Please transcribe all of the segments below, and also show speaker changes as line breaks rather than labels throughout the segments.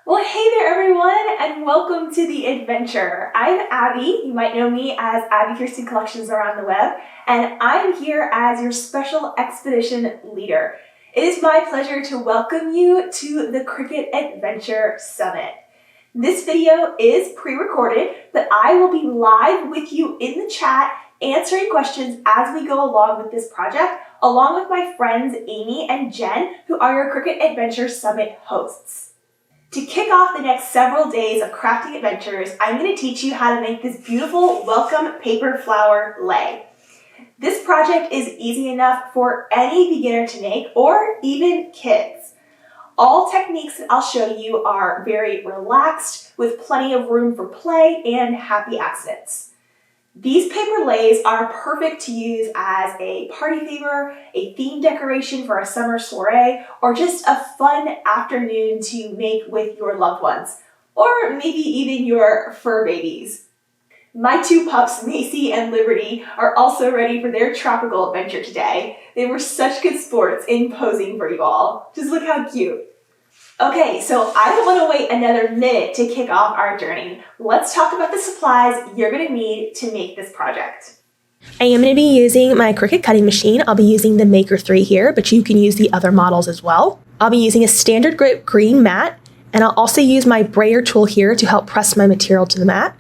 Well, hey there everyone, and welcome to the adventure. I'm Abby. You might know me as Abbi Kirsten Collections around the web, and I'm here as your special expedition leader. It is my pleasure to welcome you to the Cricut Adventure Summit. This video is pre-recorded, but I will be live with you in the chat answering questions as we go along with this project, along with my friends Amy and Jen, who are your Cricut Adventure Summit hosts. To kick off the next several days of crafting adventures, I'm going to teach you how to make this beautiful welcome paper flower lei. This project is easy enough for any beginner to make, or even kids. All techniques that I'll show you are very relaxed, with plenty of room for play and happy accidents. These paper leis are perfect to use as a party favor, a theme decoration for a summer soiree, or just a fun afternoon to make with your loved ones, or maybe even your fur babies. My two pups, Macy and Liberty, are also ready for their tropical adventure today. They were such good sports in posing for you all. Just look how cute. Okay, so I don't want to wait another minute to kick off our journey. Let's talk about the supplies you're going to need to make this project.
I am going to be using my Cricut cutting machine. I'll be using the Maker 3 here, but you can use the other models as well. I'll be using a standard grip green mat, and I'll also use my brayer tool here to help press my material to the mat.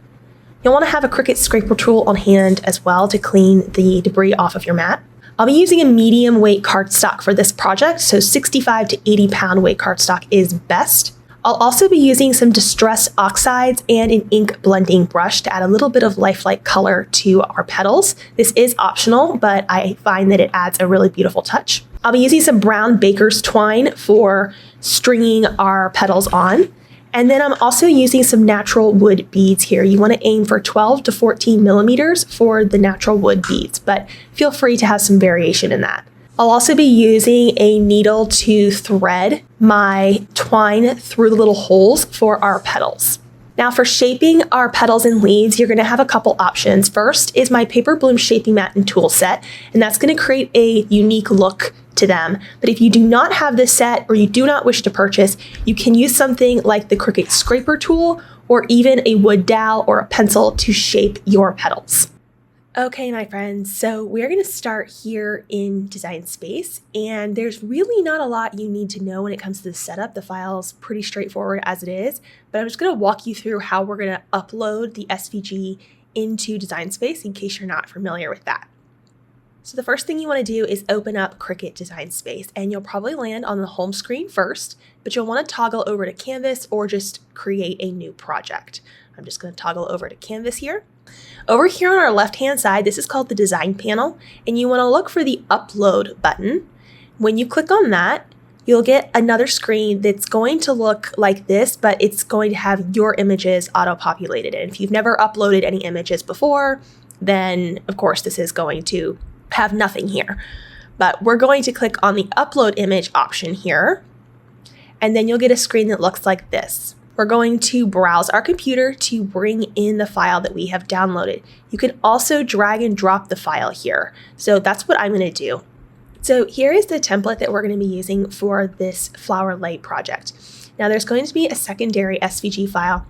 You'll want to have a Cricut scraper tool on hand as well to clean the debris off of your mat. I'll be using a medium weight cardstock for this project, so 65 to 80 pound weight cardstock is best. I'll also be using some distressed oxides and an ink blending brush to add a little bit of lifelike color to our petals. This is optional, but I find that it adds a really beautiful touch. I'll be using some brown baker's twine for stringing our petals on. And then I'm also using some natural wood beads here. You want to aim for 12 to 14 millimeters for the natural wood beads, but feel free to have some variation in that. I'll also be using a needle to thread my twine through the little holes for our petals. Now for shaping our petals and leaves, you're going to have a couple options. First is my paper bloom shaping mat and tool set, and that's going to create a unique look to them. But if you do not have this set or you do not wish to purchase, you can use something like the Cricut scraper tool or even a wood dowel or a pencil to shape your petals. Okay, my friends, so we're going to start here in Design Space, and there's really not a lot you need to know when it comes to the setup. The file's pretty straightforward as it is, but I'm just going to walk you through how we're going to upload the SVG into Design Space in case you're not familiar with that. So the first thing you want to do is open up Cricut Design Space, and you'll probably land on the home screen first, but you'll want to toggle over to Canvas or just create a new project. I'm just going to toggle over to Canvas here. Over here on our left-hand side, this is called the Design panel, and you want to look for the Upload button. When you click on that, you'll get another screen that's going to look like this, but it's going to have your images auto-populated. And if you've never uploaded any images before, then of course this is going to have nothing here. But we're going to click on the Upload Image option here, and then you'll get a screen that looks like this. We're going to browse our computer to bring in the file that we have downloaded. You can also drag and drop the file here. So that's what I'm going to do. So here is the template that we're going to be using for this flower lei project. Now there's going to be a secondary SVG file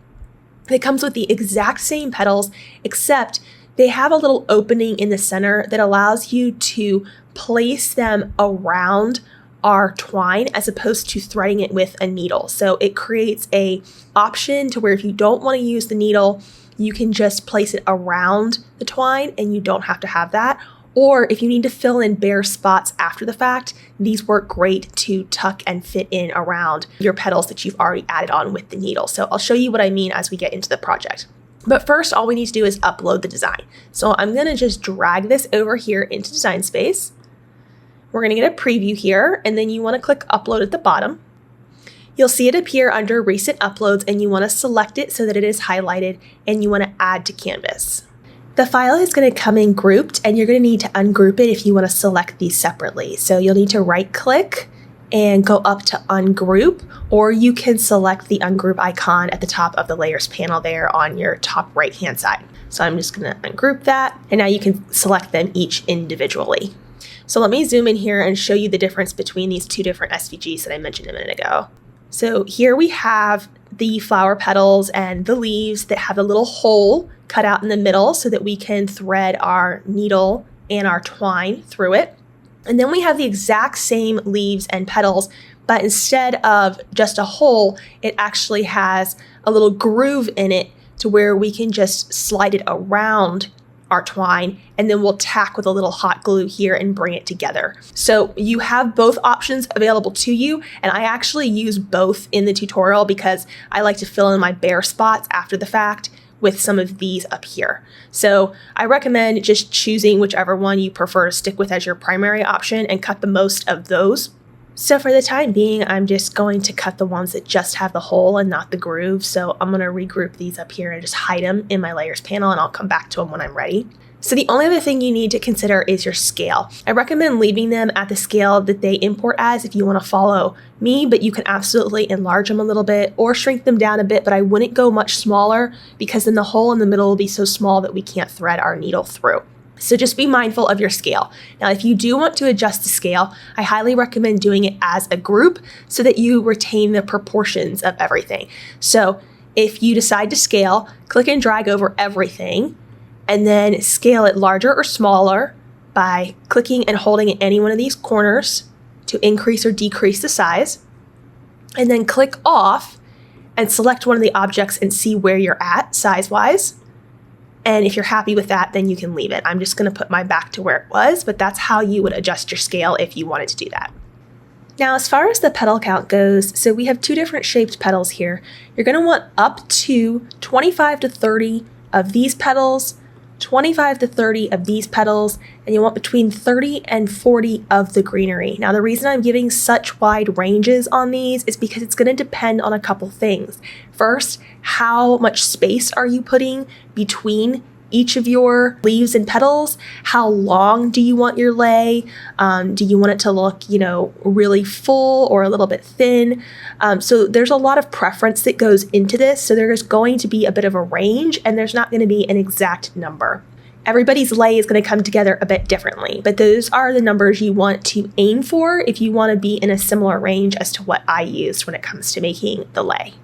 that comes with the exact same petals, except they have a little opening in the center that allows you to place them around our twine as opposed to threading it with a needle. So it creates a option to where if you don't want to use the needle, you can just place it around the twine and you don't have to have that. Or if you need to fill in bare spots after the fact, these work great to tuck and fit in around your petals that you've already added on with the needle. So I'll show you what I mean as we get into the project. But first, all we need to do is upload the design. So I'm going to just drag this over here into Design Space. We're going to get a preview here, and then you want to click Upload at the bottom. You'll see it appear under Recent Uploads, and you want to select it so that it is highlighted, and you want to add to Canvas. The file is going to come in grouped, and you're going to need to ungroup it if you want to select these separately. So you'll need to right-click and go up to Ungroup, or you can select the Ungroup icon at the top of the Layers panel there on your top right-hand side. So I'm just going to ungroup that, and now you can select them each individually. So let me zoom in here and show you the difference between these two different SVGs that I mentioned a minute ago. So here we have the flower petals and the leaves that have a little hole cut out in the middle so that we can thread our needle and our twine through it. And then we have the exact same leaves and petals, but instead of just a hole, it actually has a little groove in it to where we can just slide it around our twine, and then we'll tack with a little hot glue here and bring it together. So you have both options available to you, and I actually use both in the tutorial because I like to fill in my bare spots after the fact with some of these up here. So I recommend just choosing whichever one you prefer to stick with as your primary option and cut the most of those. So for the time being, I'm just going to cut the ones that just have the hole and not the groove. So I'm going to regroup these up here and just hide them in my layers panel, and I'll come back to them when I'm ready. So the only other thing you need to consider is your scale. I recommend leaving them at the scale that they import as if you want to follow me, but you can absolutely enlarge them a little bit or shrink them down a bit, but I wouldn't go much smaller because then the hole in the middle will be so small that we can't thread our needle through. So just be mindful of your scale. Now, if you do want to adjust the scale, I highly recommend doing it as a group so that you retain the proportions of everything. So if you decide to scale, click and drag over everything and then scale it larger or smaller by clicking and holding at any one of these corners to increase or decrease the size. And then click off and select one of the objects and see where you're at size-wise. And if you're happy with that, then you can leave it. I'm just going to put mine back to where it was, but that's how you would adjust your scale if you wanted to do that. Now, as far as the petal count goes, so we have two different shaped petals here. You're going to want up to 25 to 30 of these petals, 25 to 30 of these petals, and you want between 30 and 40 of the greenery. Now, the reason I'm giving such wide ranges on these is because it's going to depend on a couple things. First, how much space are you putting between each of your leaves and petals? How long do you want your lay? Do you want it to look, really full or a little bit thin? So there's a lot of preference that goes into this. So there's going to be a bit of a range and there's not going to be an exact number. Everybody's lay is going to come together a bit differently, but those are the numbers you want to aim for if you want to be in a similar range as to what I used when it comes to making the lay.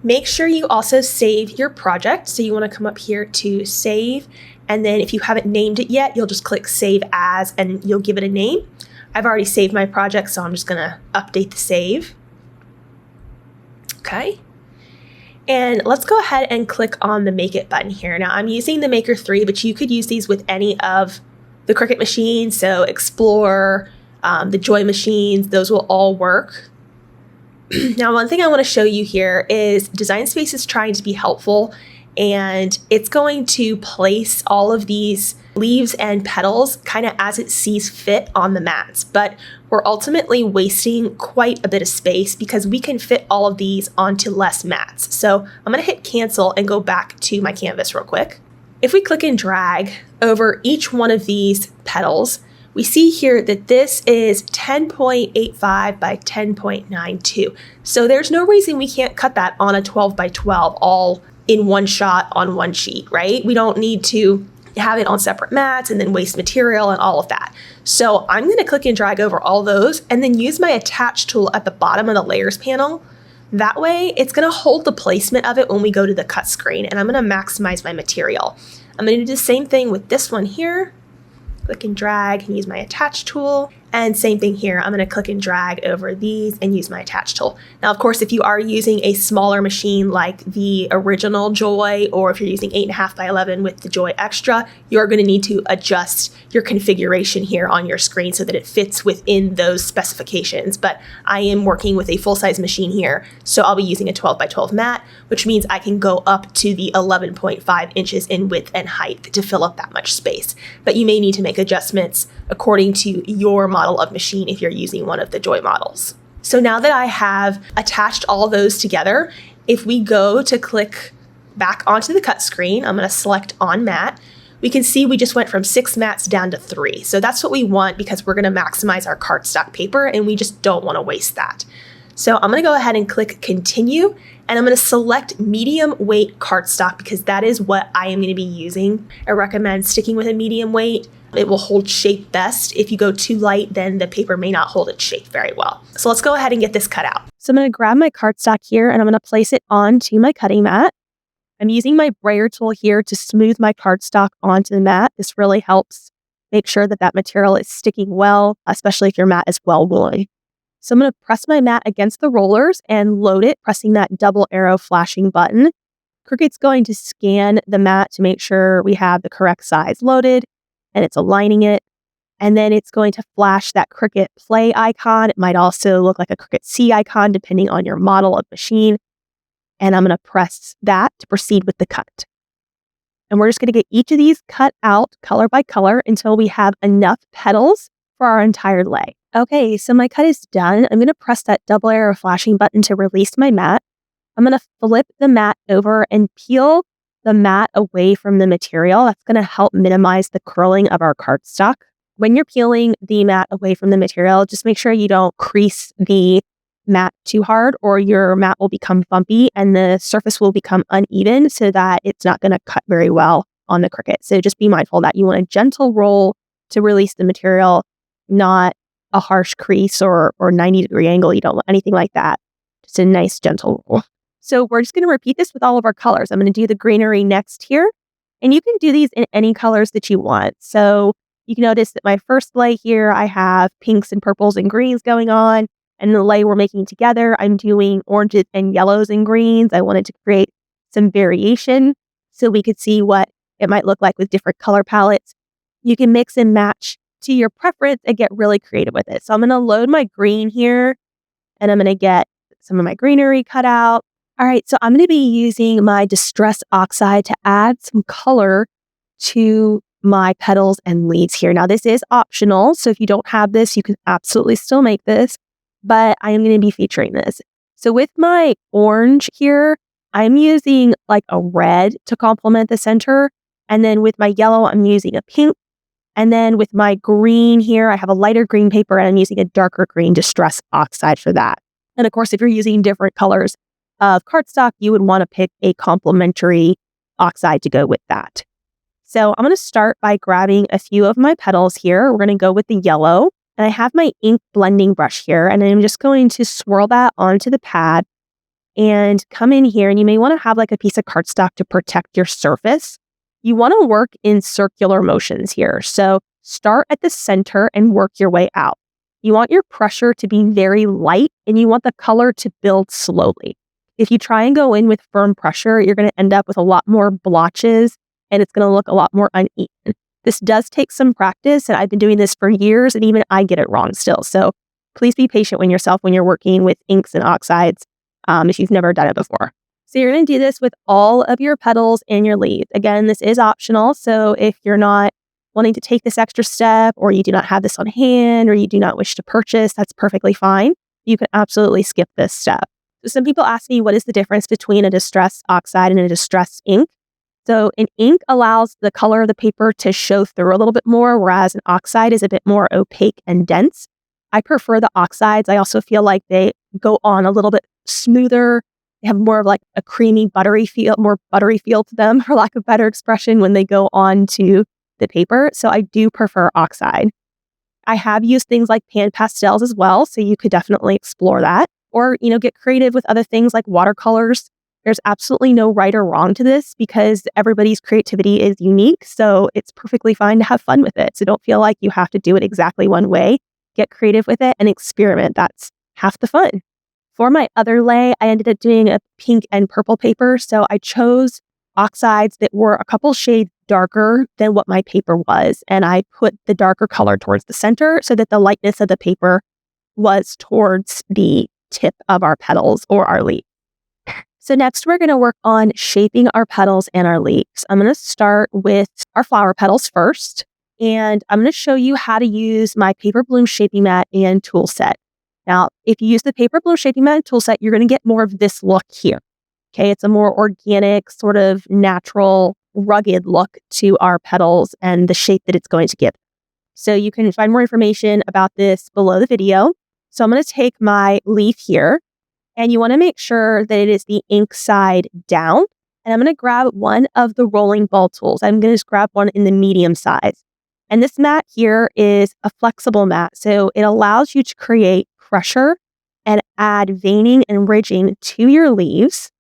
Make sure you also save your project. So you want to come up here to save, and then if you haven't named it yet, you'll just click save as and you'll give it a name. I've already saved my project, so I'm just going to update the save. Okay. And let's go ahead and click on the Make It button here. Now I'm using the Maker 3, but you could use these with any of the Cricut machines. So Explorer, the Joy machines, those will all work. Now, one thing I want to show you here is Design Space is trying to be helpful, and it's going to place all of these leaves and petals kind of as it sees fit on the mats, but we're ultimately wasting quite a bit of space because we can fit all of these onto less mats. So I'm going to hit cancel and go back to my canvas real quick. If we click and drag over each one of these petals, we see here that this is 10.85 by 10.92. So there's no reason we can't cut that on a 12 by 12 all in one shot on one sheet, right? We don't need to have it on separate mats and then waste material and all of that. So I'm going to click and drag over all those and then use my attach tool at the bottom of the layers panel. That way it's going to hold the placement of it when we go to the cut screen, and I'm going to maximize my material. I'm going to do the same thing with this one here. Click and drag and use my attach tool. And same thing here, I'm going to click and drag over these and use my attach tool. Now, of course, if you are using a smaller machine like the original Joy, or if you're using 8.5 by 11 with the Joy Extra, you're going to need to adjust your configuration here on your screen so that it fits within those specifications. But I am working with a full-size machine here, so I'll be using a 12 by 12 mat, which means I can go up to the 11.5 inches in width and height to fill up that much space. But you may need to make adjustments according to your model of machine if you're using one of the Joy models. So now that I have attached all those together, if we go to click back onto the cut screen, I'm going to select on mat. We can see we just went from 6 mats down to 3. So that's what we want because we're going to maximize our cardstock paper and we just don't want to waste that. So I'm going to go ahead and click continue, and I'm going to select medium weight cardstock because that is what I am going to be using. I recommend sticking with a medium weight. It will hold shape best. If you go too light, then the paper may not hold its shape very well. So let's go ahead and get this cut out. So I'm going to grab my cardstock here and I'm going to place it onto my cutting mat. I'm using my brayer tool here to smooth my cardstock onto the mat. This really helps make sure that that material is sticking well, especially if your mat is well worn. So I'm going to press my mat against the rollers and load it, pressing that double arrow flashing button. Cricut's going to scan the mat to make sure we have the correct size loaded, and it's aligning it. And then it's going to flash that Cricut play icon. It might also look like a Cricut C icon, depending on your model of machine. And I'm going to press that to proceed with the cut. And we're just going to get each of these cut out color by color until we have enough petals for our entire lay. Okay, so my cut is done. I'm going to press that double arrow flashing button to release my mat. I'm going to flip the mat over and peel the mat away from the material. That's going to help minimize the curling of our cardstock. When you're peeling the mat away from the material, just make sure you don't crease the mat too hard or your mat will become bumpy and the surface will become uneven so that it's not going to cut very well on the Cricut. So just be mindful that you want a gentle roll to release the material, not a harsh crease or 90-degree angle. You don't want anything like that. Just a nice gentle roll. So we're just going to repeat this with all of our colors. I'm going to do the greenery next here. And you can do these in any colors that you want. So you can notice that my first lay here, I have pinks and purples and greens going on. And the lay we're making together, I'm doing oranges and yellows and greens. I wanted to create some variation so we could see what it might look like with different color palettes. You can mix and match to your preference and get really creative with it. So I'm going to load my green here and I'm going to get some of my greenery cut out. All right, so I'm going to be using my Distress Oxide to add some color to my petals and leaves here. Now, this is optional, so if you don't have this, you can absolutely still make this, but I am going to be featuring this. So with my orange here, I'm using like a red to complement the center, and then with my yellow, I'm using a pink, and then with my green here, I have a lighter green paper, and I'm using a darker green Distress Oxide for that. And of course, if you're using different colors of cardstock, you would want to pick a complementary oxide to go with that. So I'm going to start by grabbing a few of my petals here. We're going to go with the yellow. And I have my ink blending brush here. And I'm just going to swirl that onto the pad and come in here. And you may want to have like a piece of cardstock to protect your surface. You want to work in circular motions here. So start at the center and work your way out. You want your pressure to be very light and you want the color to build slowly. If you try and go in with firm pressure, you're going to end up with a lot more blotches and it's going to look a lot more uneven. This does take some practice, and I've been doing this for years, and even I get it wrong still. So please be patient with yourself when you're working with inks and oxides if you've never done it before. So you're going to do this with all of your petals and your leaves. Again, this is optional, so if you're not wanting to take this extra step, or you do not have this on hand, or you do not wish to purchase, that's perfectly fine. You can absolutely skip this step. So some people ask me, what is the difference between a distress oxide and a distress ink? So an ink allows the color of the paper to show through a little bit more, whereas an oxide is a bit more opaque and dense. I prefer the oxides. I also feel like they go on a little bit smoother. They have more of like a creamy, buttery feel, more buttery feel to them, for lack of better expression, when they go on to the paper. So I do prefer oxide. I have used things like pan pastels as well, so you could definitely explore that. Or, get creative with other things like watercolors. There's absolutely no right or wrong to this because everybody's creativity is unique. So it's perfectly fine to have fun with it. So don't feel like you have to do it exactly one way. Get creative with it and experiment. That's half the fun. For my other lay, I ended up doing a pink and purple paper. So I chose oxides that were a couple shades darker than what my paper was. And I put the darker color towards the center so that the lightness of the paper was towards the tip of our petals or our leaf. So next we're going to work on shaping our petals and our leaves. I'm going to start with our flower petals first, and I'm going to show you how to use my paper bloom shaping mat and tool set. Now, if you use the paper bloom shaping mat and tool set, you're going to get more of this look here. Okay, it's a more organic, sort of natural, rugged look to our petals and the shape that it's going to give. So you can find more information about this below the video. So I'm going to take my leaf here. And you want to make sure that it is the ink side down. And I'm going to grab one of the rolling ball tools. I'm going to just grab one in the medium size. And this mat here is a flexible mat, so it allows you to create pressure and add veining and ridging to your leaves,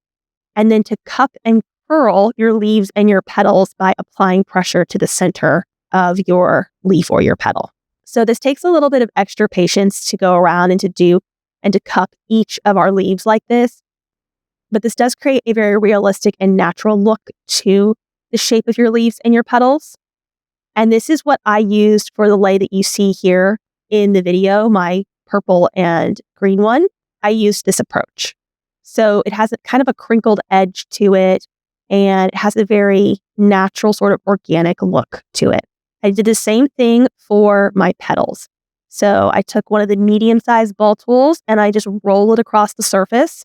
and then to cup and curl your leaves and your petals by applying pressure to the center of your leaf or your petal. So this takes a little bit of extra patience to go around and to do and to cup each of our leaves like this. But this does create a very realistic and natural look to the shape of your leaves and your petals. And this is what I used for the lei that you see here in the video, my purple and green one. I used this approach. So it has a kind of a crinkled edge to it, and it has a very natural sort of organic look to it. I did the same thing for my petals. So I took one of the medium-sized ball tools and I just roll it across the surface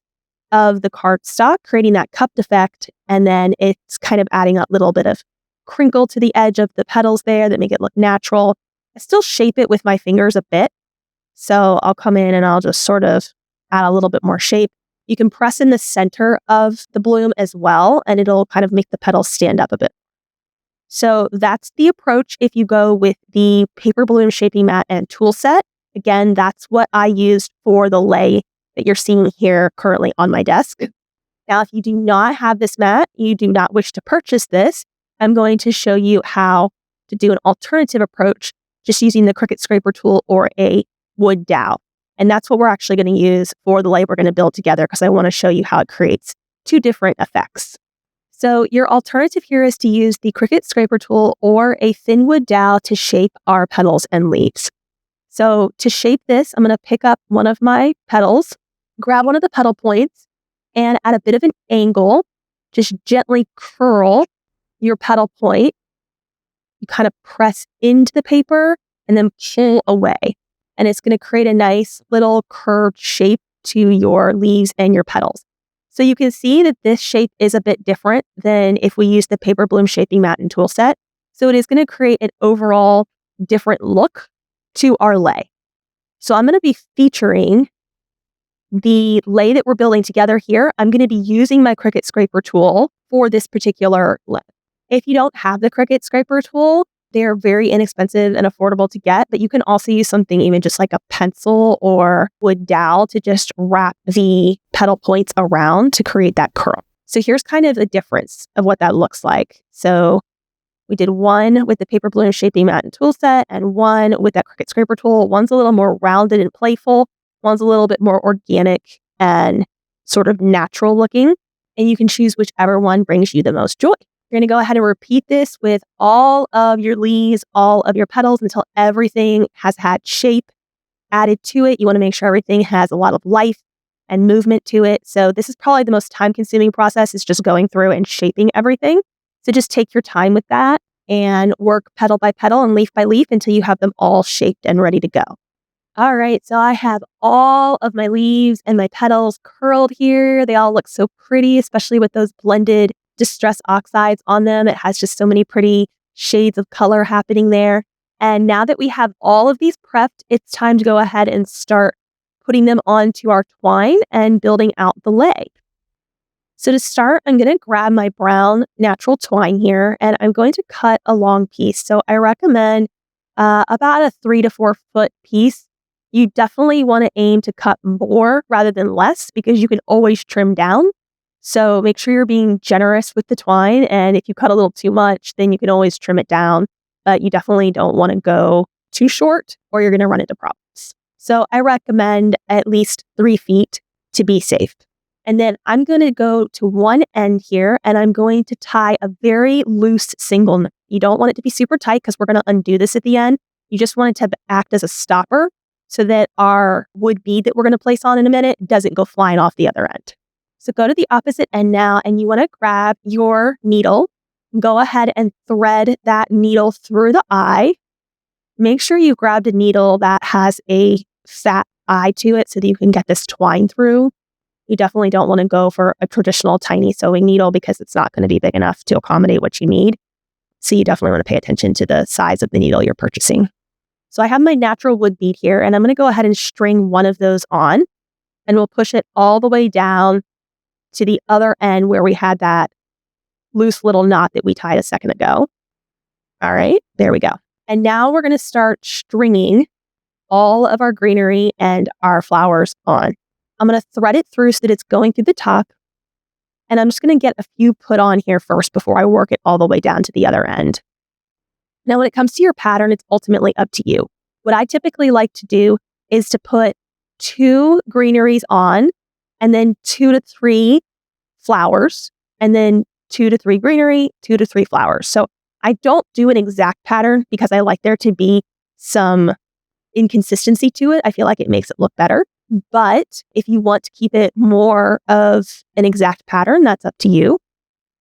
of the cardstock, creating that cupped effect. And then it's kind of adding a little bit of crinkle to the edge of the petals there that make it look natural. I still shape it with my fingers a bit. So I'll come in and I'll just sort of add a little bit more shape. You can press in the center of the bloom as well, and it'll kind of make the petals stand up a bit. So that's the approach if you go with the paper bloom shaping mat and tool set. Again, that's what I used for the lei that you're seeing here currently on my desk. Now, if you do not have this mat, you do not wish to purchase this, I'm going to show you how to do an alternative approach just using the Cricut scraper tool or a wood dowel. And that's what we're actually going to use for the lei we're going to build together, because I want to show you how it creates two different effects. So your alternative here is to use the Cricut scraper tool or a thin wood dowel to shape our petals and leaves. So to shape this, I'm going to pick up one of my petals, grab one of the petal points, and at a bit of an angle, just gently curl your petal point. You kind of press into the paper and then pull away. And it's going to create a nice little curved shape to your leaves and your petals. So you can see that this shape is a bit different than if we use the paper bloom shaping mat and tool set. So it is going to create an overall different look to our lei. So I'm going to be featuring the lei that we're building together here. I'm going to be using my Cricut scraper tool for this particular lei. If you don't have the Cricut scraper tool, they're very inexpensive and affordable to get, but you can also use something even just like a pencil or wood dowel to just wrap the petal points around to create that curl. So here's kind of the difference of what that looks like. So we did one with the paper bloom shaping mat and tool set and one with that Cricut scraper tool. One's a little more rounded and playful. One's a little bit more organic and sort of natural looking. And you can choose whichever one brings you the most joy. You're going to go ahead and repeat this with all of your leaves, all of your petals until everything has had shape added to it. You want to make sure everything has a lot of life and movement to it. So this is probably the most time-consuming process, is just going through and shaping everything. So just take your time with that and work petal by petal and leaf by leaf until you have them all shaped and ready to go. All right, so I have all of my leaves and my petals curled here. They all look so pretty, especially with those blended distress oxides on them. It has just so many pretty shades of color happening there. And now that we have all of these prepped, it's time to go ahead and start putting them onto our twine and building out the lei. So to start, I'm going to grab my brown natural twine here and I'm going to cut a long piece. So I recommend about a 3 to 4 foot piece. You definitely want to aim to cut more rather than less, because you can always trim down. So make sure you're being generous with the twine. And if you cut a little too much, then you can always trim it down. But you definitely don't want to go too short or you're going to run into problems. So I recommend at least 3 feet to be safe. And then I'm going to go to one end here and I'm going to tie a very loose single knot. You don't want it to be super tight because we're going to undo this at the end. You just want it to act as a stopper so that our wood bead that we're going to place on in a minute doesn't go flying off the other end. So go to the opposite end now and you want to grab your needle. Go ahead and thread that needle through the eye. Make sure you grabbed a needle that has a fat eye to it so that you can get this twine through. You definitely don't want to go for a traditional tiny sewing needle because it's not going to be big enough to accommodate what you need. So you definitely want to pay attention to the size of the needle you're purchasing. So I have my natural wood bead here and I'm going to go ahead and string one of those on and we'll push it all the way down to the other end where we had that loose little knot that we tied a second ago. All right, there we go. And now we're going to start stringing all of our greenery and our flowers on. I'm going to thread it through so that it's going through the top. And I'm just going to get a few put on here first before I work it all the way down to the other end. Now, when it comes to your pattern, it's ultimately up to you. What I typically like to do is to put 2 greeneries on and then 2 to 3 flowers, and then 2 to 3 greenery, 2 to 3 flowers. So I don't do an exact pattern because I like there to be some inconsistency to it. I feel like it makes it look better. But if you want to keep it more of an exact pattern, that's up to you.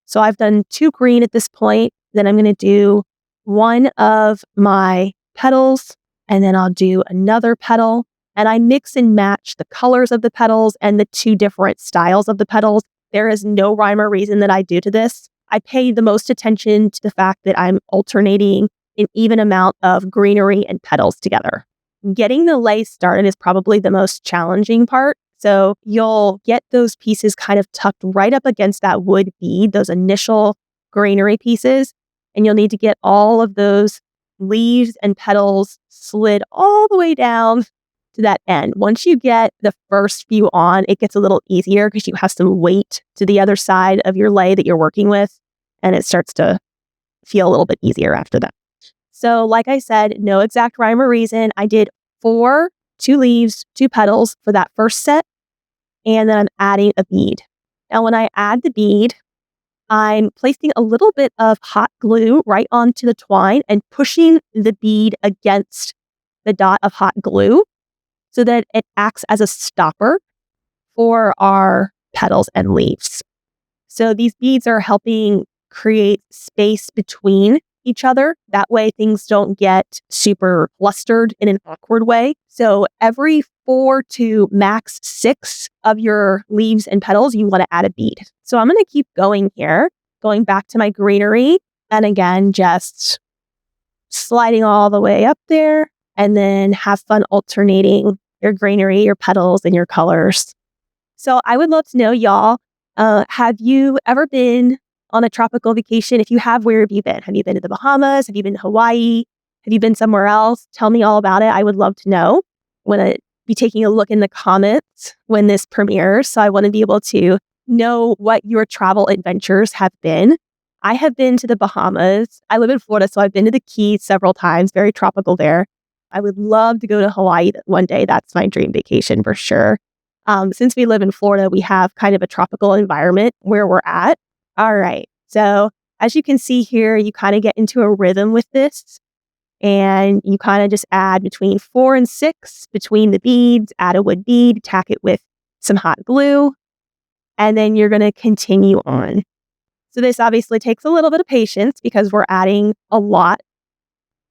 So I've done 2 green at this point. Then I'm going to do one of my petals, and then I'll do another petal. And I mix and match the colors of the petals and the 2 different styles of the petals. There is no rhyme or reason that I do to this. I pay the most attention to the fact that I'm alternating an even amount of greenery and petals together. Getting the lei started is probably the most challenging part. So you'll get those pieces kind of tucked right up against that wood bead, those initial greenery pieces, and you'll need to get all of those leaves and petals slid all the way down to that end. Once you get the first few on, it gets a little easier because you have some weight to the other side of your lei that you're working with, and it starts to feel a little bit easier after that. So like I said, no exact rhyme or reason. I did 4, 2 leaves, 2 petals for that first set, and then I'm adding a bead. Now when I add the bead, I'm placing a little bit of hot glue right onto the twine and pushing the bead against the dot of hot glue so that it acts as a stopper for our petals and leaves. So these beads are helping create space between each other. That way things don't get super flustered in an awkward way. So every 4 to max 6 of your leaves and petals, you want to add a bead. So I'm going to keep going here, going back to my greenery, and again, just sliding all the way up there, and then have fun alternating your greenery, your petals, and your colors. So I would love to know, y'all, have you ever been on a tropical vacation? If you have, where have you been? Have you been to the Bahamas? Have you been to Hawaii? Have you been somewhere else? Tell me all about it. I would love to know. I'm going to be taking a look in the comments when this premieres. So I want to be able to know what your travel adventures have been. I have been to the Bahamas. I live in Florida, so I've been to the Keys several times. Very tropical there. I would love to go to Hawaii one day. That's my dream vacation for sure. Since we live in Florida, we have kind of a tropical environment where we're at. All right. So as you can see here, you kind of get into a rhythm with this, and you kind of just add between 4 and 6 between the beads, add a wood bead, tack it with some hot glue, and then you're going to continue on. So this obviously takes a little bit of patience because we're adding a lot.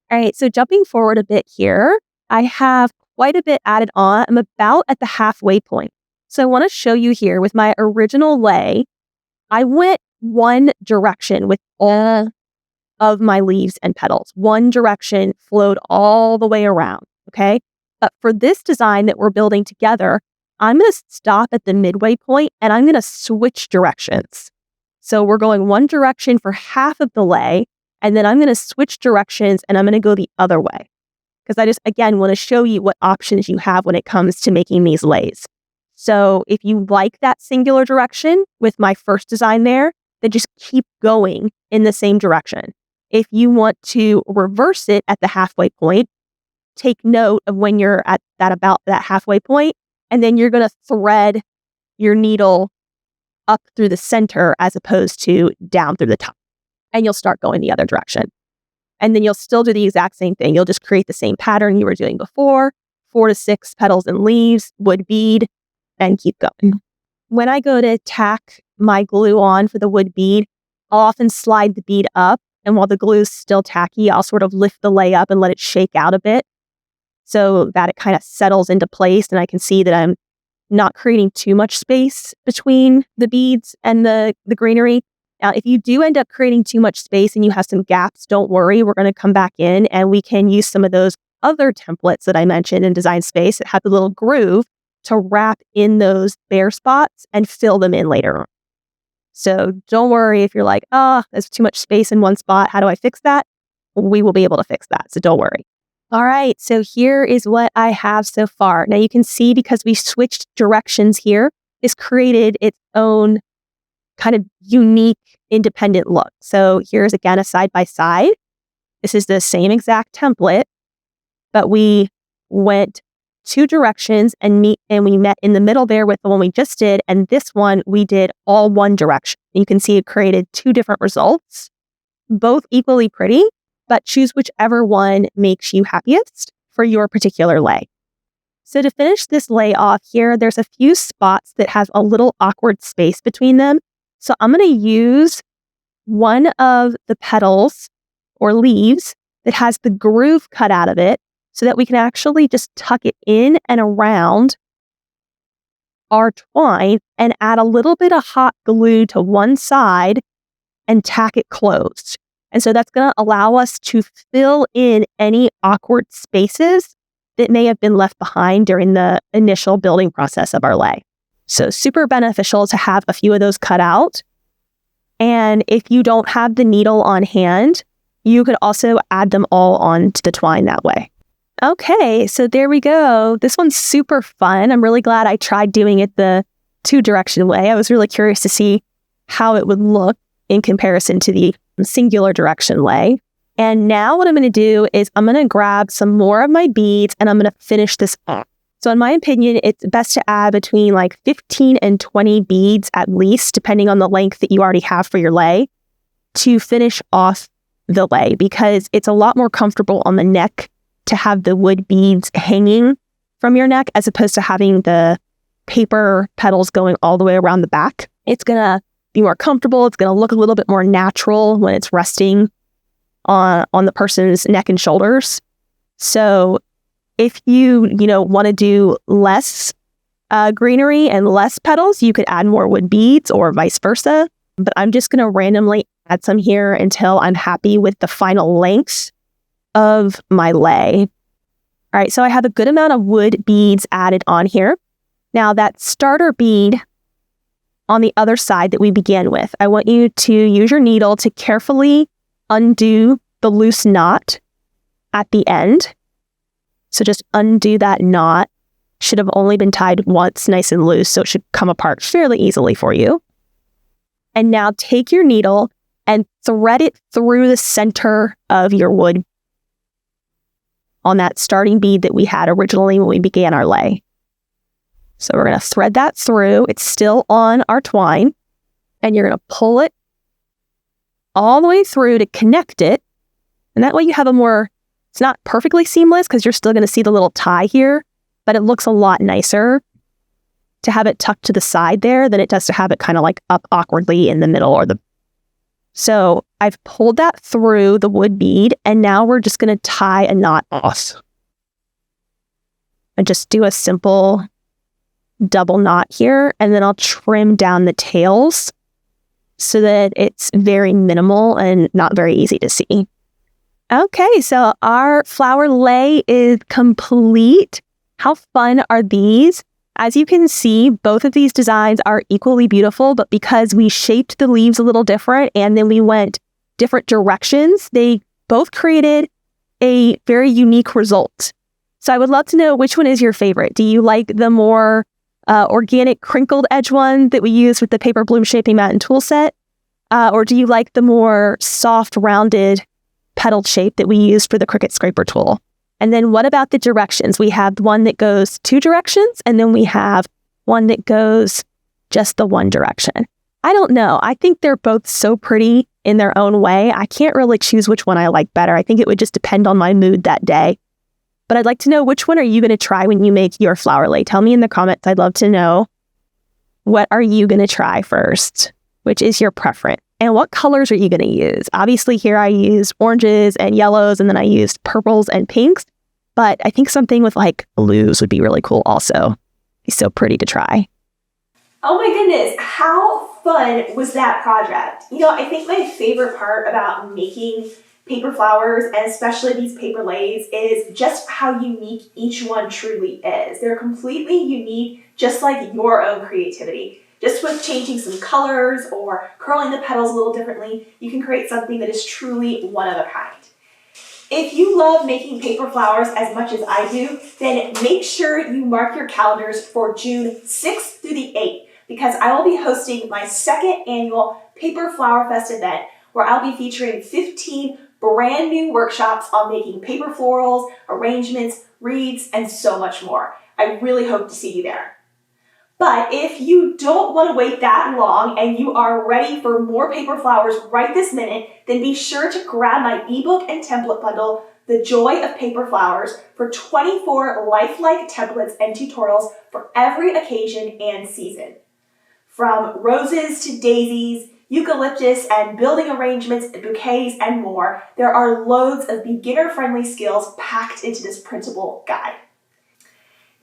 All right. So jumping forward a bit here, I have quite a bit added on. I'm about at the halfway point. So I want to show you here with my original lei, I went one direction with all of my leaves and petals. One direction flowed all the way around, okay? But for this design that we're building together, I'm going to stop at the midway point and I'm going to switch directions. So we're going one direction for half of the lei, and then I'm going to switch directions and I'm going to go the other way. Because I just, again, want to show you what options you have when it comes to making these leis. So if you like that singular direction with my first design there, then just keep going in the same direction. If you want to reverse it at the halfway point, take note of when you're at about that halfway point, and then you're going to thread your needle up through the center as opposed to down through the top. And you'll start going the other direction. And then you'll still do the exact same thing. You'll just create the same pattern you were doing before, 4 to 6 petals and leaves, wood bead, and keep going. When I go to tack my glue on for the wood bead, I'll often slide the bead up. And while the glue is still tacky, I'll sort of lift the lei up and let it shake out a bit so that it kind of settles into place. And I can see that I'm not creating too much space between the beads and the greenery. Now, if you do end up creating too much space and you have some gaps, don't worry. We're going to come back in and we can use some of those other templates that I mentioned in Design Space that have a little groove to wrap in those bare spots and fill them in later on. So don't worry if you're like, there's too much space in one spot. How do I fix that? we will be able to fix that. So don't worry. All right, so here is what I have so far. Now you can see because we switched directions here, this created its own kind of unique independent look. So here's again a side by side. This is the same exact template, but we went two directions and we met in the middle there with the one we just did. And this one we did all one direction. You can see it created two different results, both equally pretty, but choose whichever one makes you happiest for your particular lay. So to finish this lay off here, there's a few spots that have a little awkward space between them. So I'm going to use one of the petals or leaves that has the groove cut out of it so that we can actually just tuck it in and around our twine and add a little bit of hot glue to one side and tack it closed. And so that's going to allow us to fill in any awkward spaces that may have been left behind during the initial building process of our lay. So super beneficial to have a few of those cut out. And if you don't have the needle on hand, you could also add them all onto the twine that way. Okay, so there we go. This one's super fun. I'm really glad I tried doing it the two-direction way. I was really curious to see how it would look in comparison to the singular direction lay. And now what I'm going to do is I'm going to grab some more of my beads and I'm going to finish this off. So in my opinion, it's best to add between like 15 and 20 beads at least, depending on the length that you already have for your lay, to finish off the lay, because it's a lot more comfortable on the neck to have the wood beads hanging from your neck as opposed to having the paper petals going all the way around the back. It's going to be more comfortable. It's going to look a little bit more natural when it's resting on the person's neck and shoulders. So if you want to do less greenery and less petals, you could add more wood beads or vice versa. But I'm just going to randomly add some here until I'm happy with the final length of my lay. All right, so I have a good amount of wood beads added on here. Now that starter bead on the other side that we began with, I want you to use your needle to carefully undo the loose knot at the end. So just undo that knot. Should have only been tied once, nice and loose, so it should come apart fairly easily for you. And now take your needle and thread it through the center of your wood on that starting bead that we had originally when we began our lay. So we're going to thread that through. It's still on our twine, and you're going to pull it all the way through to connect it. And that way you have it's not perfectly seamless because you're still going to see the little tie here, but it looks a lot nicer to have it tucked to the side there than it does to have it kind of like up awkwardly in the middle So I've pulled that through the wood bead, and now we're just going to tie a knot off. And just do a simple double knot here, and then I'll trim down the tails so that it's very minimal and not very easy to see. Okay, so our flower lay is complete. How fun are these? As you can see, both of these designs are equally beautiful, but because we shaped the leaves a little different and then we went different directions, they both created a very unique result. So I would love to know which one is your favorite. Do you like the more organic crinkled edge one that we used with the paper bloom shaping mat and tool set? Or do you like the more soft, rounded petaled shape that we used for the Cricut scraper tool? And then what about the directions? We have one that goes two directions, and then we have one that goes just the one direction. I don't know. I think they're both so pretty in their own way. I can't really choose which one I like better. I think it would just depend on my mood that day. But I'd like to know, which one are you going to try when you make your flower lay? Tell me in the comments. I'd love to know, what are you going to try first? Which is your preference? And what colors are you going to use? Obviously here I used oranges and yellows, and then I used purples and pinks. But I think something with like blues would be really cool also. It's so pretty to try.
Oh my goodness, how fun was that project? I think my favorite part about making paper flowers, and especially these paper lays, is just how unique each one truly is. They're completely unique, just like your own creativity. Just with changing some colors or curling the petals a little differently, you can create something that is truly one of a kind. If you love making paper flowers as much as I do, then make sure you mark your calendars for June 6th through the 8th, because I will be hosting my second annual Paper Flower Fest event, where I'll be featuring 15 brand new workshops on making paper florals, arrangements, wreaths, and so much more. I really hope to see you there. But if you don't want to wait that long and you are ready for more paper flowers right this minute, then be sure to grab my ebook and template bundle, The Joy of Paper Flowers, for 24 lifelike templates and tutorials for every occasion and season. From roses to daisies, eucalyptus and building arrangements, bouquets, and more, there are loads of beginner-friendly skills packed into this printable guide.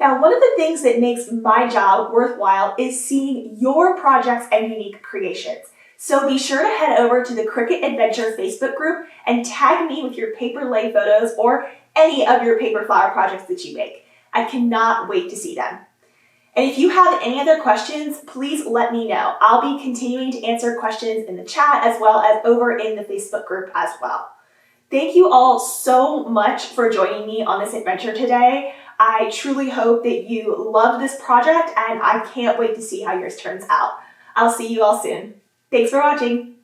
Now, one of the things that makes my job worthwhile is seeing your projects and unique creations. So be sure to head over to the Cricut Adventure Facebook group and tag me with your paper lay photos or any of your paper flower projects that you make. I cannot wait to see them. And if you have any other questions, please let me know. I'll be continuing to answer questions in the chat as well as over in the Facebook group as well. Thank you all so much for joining me on this adventure today. I truly hope that you love this project, and I can't wait to see how yours turns out. I'll see you all soon. Thanks for watching.